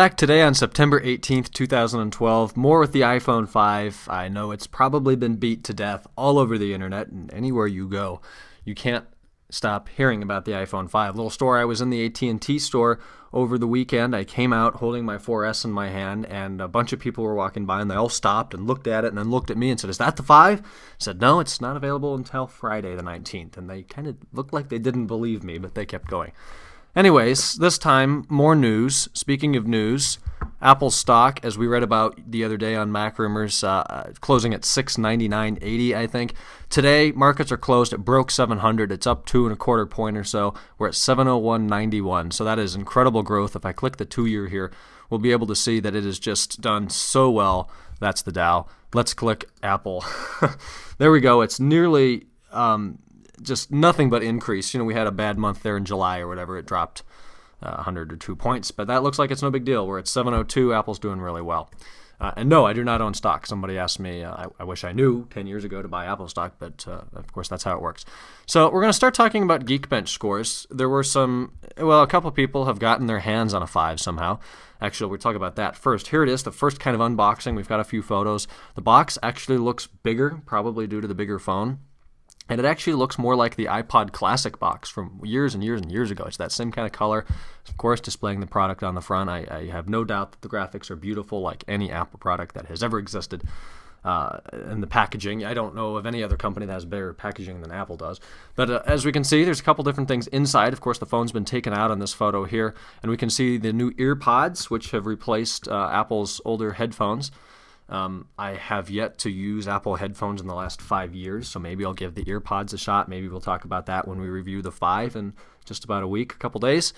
Back today on September 18th, 2012, more with the iPhone 5. I know it's probably been beat to death all over the internet, and anywhere you go, you can't stop hearing about the iPhone 5. Little story, I was in the AT&T store over the weekend. I came out holding my 4S in my hand, and a bunch of people were walking by, and they all stopped and looked at it and then looked at me and said, "Is that the 5?" I said, "No, it's not available until Friday the 19th." And they kind of looked like they didn't believe me, but they kept going. Anyways, this time, more news. Speaking of news, Apple stock, as we read about the other day on Mac Rumors, closing at $699.80, I think. Today, markets are closed. It broke 700. It's up 2.25 points or so. We're at 701.91. So that is incredible growth. If I click the 2-year here, we'll be able to see that it has just done so well. That's the Dow. Let's click Apple. There we go. It's nearly just nothing but increase. We had a bad month there in July or whatever. It dropped 100 or 2 points, but that looks like it's no big deal. We're at 702. Apple's doing really well. And no, I do not own stock. Somebody asked me, I wish I knew 10 years ago to buy Apple stock, but of course that's how it works. So we're going to start talking about Geekbench scores. There were a couple people have gotten their hands on a 5 somehow. Actually, we'll talk about that first. Here it is, the first kind of unboxing. We've got a few photos. The box actually looks bigger, probably due to the bigger phone. And it actually looks more like the iPod Classic box from years and years and years ago. It's that same kind of color. Of course, displaying the product on the front. I have no doubt that the graphics are beautiful, like any Apple product that has ever existed. And the packaging, I don't know of any other company that has better packaging than Apple does. But as we can see, there's a couple different things inside. Of course, the phone's been taken out on this photo here. And we can see the new EarPods, which have replaced Apple's older headphones. I have yet to use Apple headphones in the last 5 years, so maybe I'll give the EarPods a shot. Maybe we'll talk about that when we review the 5 in just about a couple days.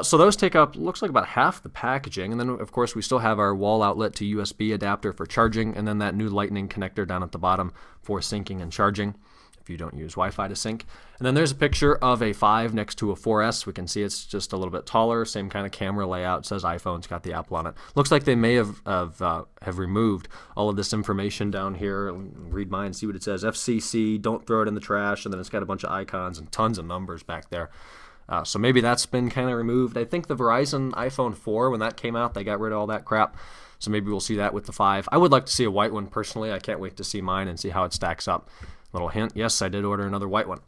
So those take up, looks like about half the packaging. And then, of course, we still have our wall outlet to USB adapter for charging, and then that new Lightning connector down at the bottom for syncing and charging, if you don't use Wi-Fi to sync. And then there's a picture of a 5 next to a 4S. We can see it's just a little bit taller, same kind of camera layout. It says iPhone, it's got the Apple on it. Looks like they may have removed all of this information down here. Read mine, see what it says. FCC, don't throw it in the trash, and then it's got a bunch of icons and tons of numbers back there. So maybe that's been kind of removed. I think the Verizon iPhone 4, when that came out, they got rid of all that crap. So maybe we'll see that with the 5. I would like to see a white one personally. I can't wait to see mine and see how it stacks up. Little hint, yes, I did order another white one.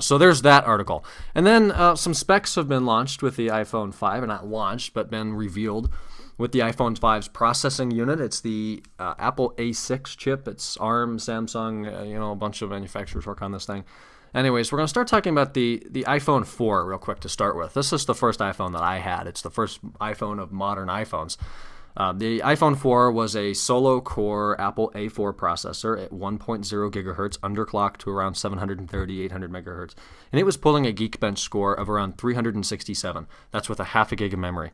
So there's that article. And then some specs have been launched with the iPhone 5, or not launched, but been revealed with the iPhone 5's processing unit. It's the Apple A6 chip. It's ARM, Samsung, a bunch of manufacturers work on this thing. Anyways, we're going to start talking about the iPhone 4 real quick to start with. This is the first iPhone that I had. It's the first iPhone of modern iPhones. The iPhone 4 was a solo-core Apple A4 processor at 1.0 gigahertz, underclocked to around 730, 800 megahertz. And it was pulling a Geekbench score of around 367. That's with a half a gig of memory.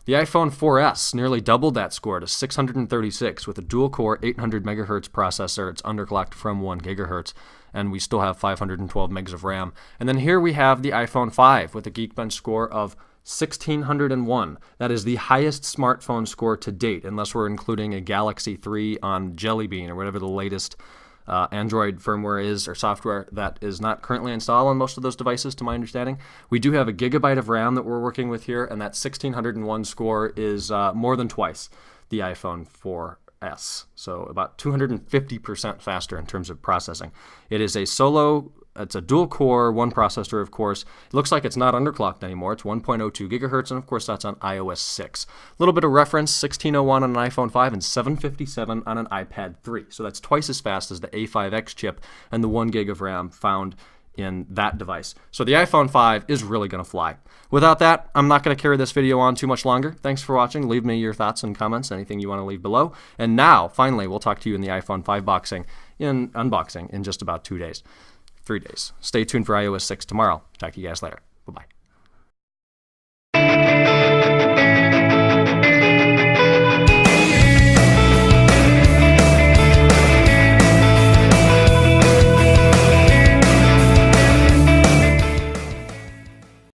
The iPhone 4S nearly doubled that score to 636 with a dual-core 800 megahertz processor. It's underclocked from 1 gigahertz, and we still have 512 megs of RAM. And then here we have the iPhone 5 with a Geekbench score of 1,601. That is the highest smartphone score to date, unless we're including a Galaxy 3 on Jelly Bean or whatever the latest Android firmware is, or software that is not currently installed on most of those devices, to my understanding. We do have a gigabyte of RAM that we're working with here, and that 1,601 score is more than twice the iPhone 4S. So about 250% faster in terms of processing. It is it's a dual-core, one processor, of course. It looks like it's not underclocked anymore. It's 1.02 gigahertz, and of course that's on iOS 6. A little bit of reference, 1601 on an iPhone 5 and 757 on an iPad 3. So that's twice as fast as the A5X chip and the 1 gig of RAM found in that device. So the iPhone 5 is really going to fly. Without that, I'm not going to carry this video on too much longer. Thanks for watching. Leave me your thoughts and comments, anything you want to leave below. And now, finally, we'll talk to you in the iPhone 5 unboxing in just about 3 days. Stay tuned for iOS 6 tomorrow. Talk to you guys later. Bye-bye.